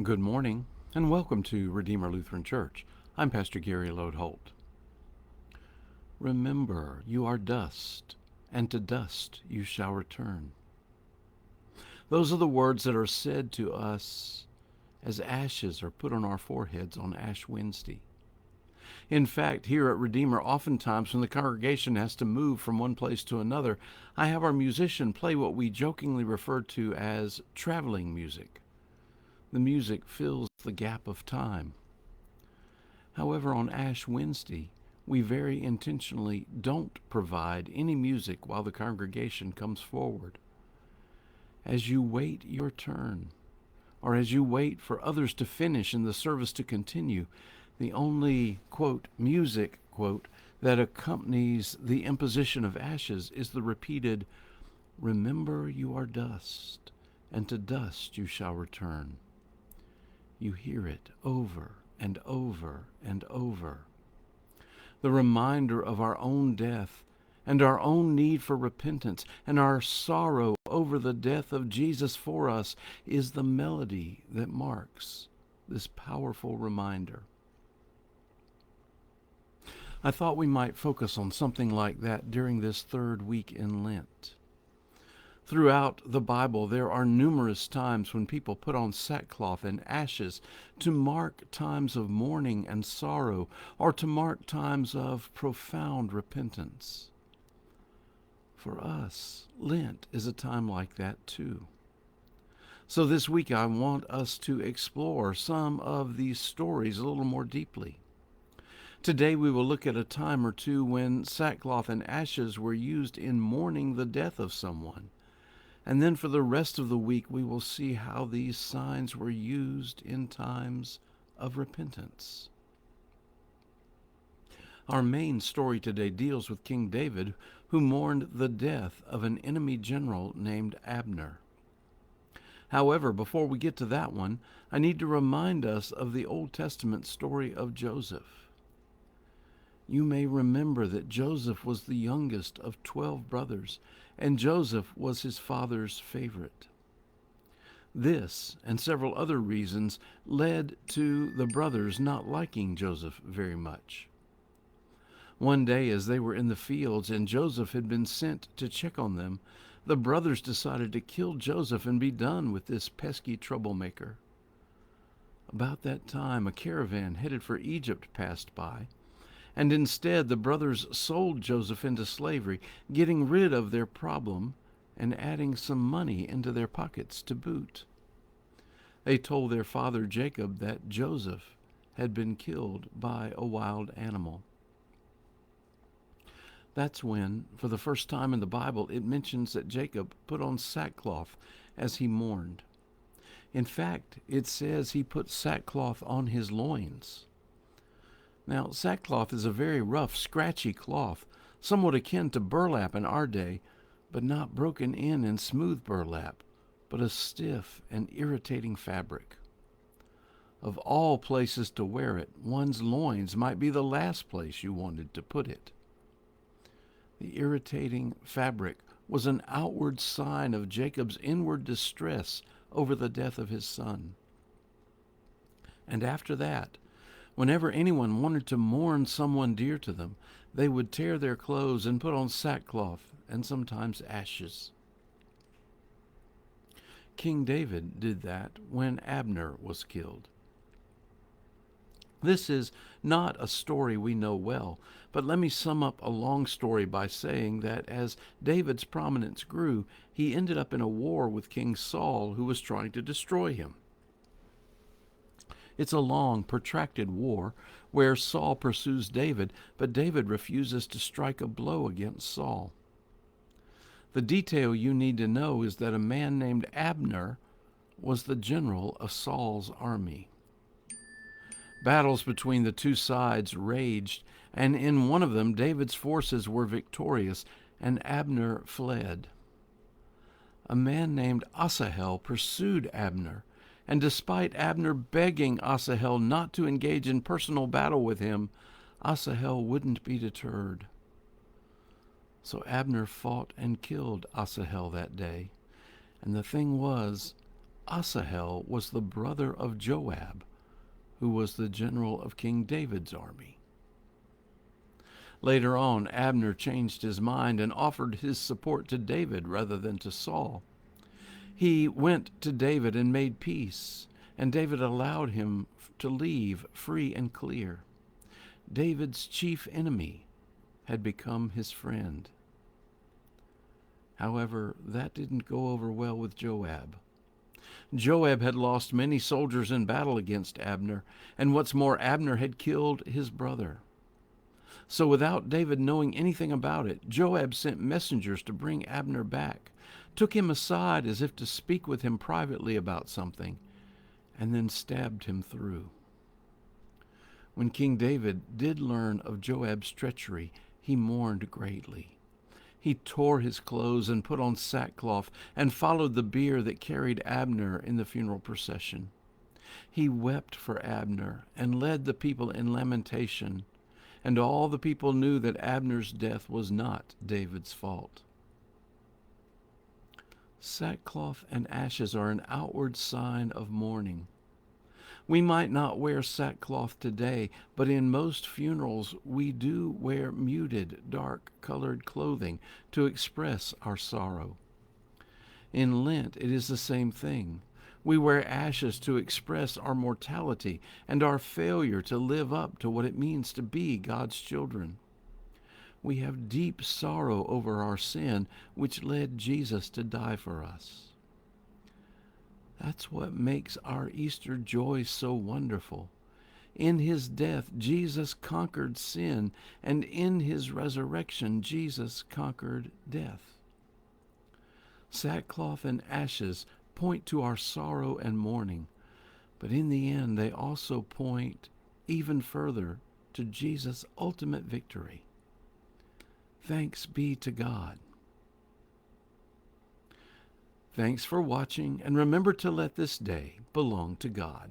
Good morning, and welcome to Redeemer Lutheran Church. I'm Pastor Gary Lode-Holt. Remember, you are dust, and to dust you shall return. Those are the words that are said to us as ashes are put on our foreheads on Ash Wednesday. In fact, here at Redeemer, oftentimes when the congregation has to move from one place to another, I have our musician play what we jokingly refer to as traveling music. The music fills the gap of time. However, on Ash Wednesday, we very intentionally don't provide any music while the congregation comes forward. As you wait your turn, or as you wait for others to finish and the service to continue, the only, quote, music, quote, that accompanies the imposition of ashes is the repeated, "Remember you are dust, and to dust you shall return." You hear it over and over and over. The reminder of our own death and our own need for repentance and our sorrow over the death of Jesus for us is the melody that marks this powerful reminder. I thought we might focus on something like that during this third week in Lent. Throughout the Bible, there are numerous times when people put on sackcloth and ashes to mark times of mourning and sorrow, or to mark times of profound repentance. For us, Lent is a time like that too. So this week I want us to explore some of these stories a little more deeply. Today we will look at a time or two when sackcloth and ashes were used in mourning the death of someone. And then for the rest of the week, we will see how these signs were used in times of repentance. Our main story today deals with King David, who mourned the death of an enemy general named Abner. However, before we get to that one, I need to remind us of the Old Testament story of Joseph. You may remember that Joseph was the youngest of 12 brothers, and Joseph was his father's favorite. This and several other reasons led to the brothers not liking Joseph very much. One day, as they were in the fields and Joseph had been sent to check on them, the brothers decided to kill Joseph and be done with this pesky troublemaker. About that time, a caravan headed for Egypt passed by, and instead the brothers sold Joseph into slavery, getting rid of their problem and adding some money into their pockets to boot. They told their father Jacob that Joseph had been killed by a wild animal. That's when, for the first time in the Bible, it mentions that Jacob put on sackcloth as he mourned. In fact, it says he put sackcloth on his loins. Now, sackcloth is a very rough, scratchy cloth, somewhat akin to burlap in our day, but not broken in smooth burlap, but a stiff and irritating fabric. Of all places to wear it, one's loins might be the last place you wanted to put it. The irritating fabric was an outward sign of Jacob's inward distress over the death of his son. And after that, whenever anyone wanted to mourn someone dear to them, they would tear their clothes and put on sackcloth and sometimes ashes. King David did that when Abner was killed. This is not a story we know well, but let me sum up a long story by saying that as David's prominence grew, he ended up in a war with King Saul, who was trying to destroy him. It's a long, protracted war where Saul pursues David, but David refuses to strike a blow against Saul. The detail you need to know is that a man named Abner was the general of Saul's army. Battles between the two sides raged, and in one of them David's forces were victorious, and Abner fled. A man named Asahel pursued Abner, and despite Abner begging Asahel not to engage in personal battle with him, Asahel wouldn't be deterred. So Abner fought and killed Asahel that day. And the thing was, Asahel was the brother of Joab, who was the general of King David's army. Later on, Abner changed his mind and offered his support to David rather than to Saul. He went to David and made peace, and David allowed him to leave free and clear. David's chief enemy had become his friend. However, that didn't go over well with Joab. Joab had lost many soldiers in battle against Abner, and what's more, Abner had killed his brother. So without David knowing anything about it, Joab sent messengers to bring Abner back, took him aside as if to speak with him privately about something, and then stabbed him through. When King David did learn of Joab's treachery, he mourned greatly. He tore his clothes and put on sackcloth and followed the bier that carried Abner in the funeral procession. He wept for Abner and led the people in lamentation, and all the people knew that Abner's death was not David's fault. Sackcloth and ashes are an outward sign of mourning. We might not wear sackcloth today, but in most funerals we do wear muted, dark-colored clothing to express our sorrow. In Lent, it is the same thing. We wear ashes to express our mortality and our failure to live up to what it means to be God's children. We have deep sorrow over our sin, which led Jesus to die for us. That's what makes our Easter joy so wonderful. In his death, Jesus conquered sin, and in his resurrection, Jesus conquered death. Sackcloth and ashes point to our sorrow and mourning, but in the end, they also point even further to Jesus' ultimate victory. Thanks be to God. Thanks for watching, and remember to let this day belong to God.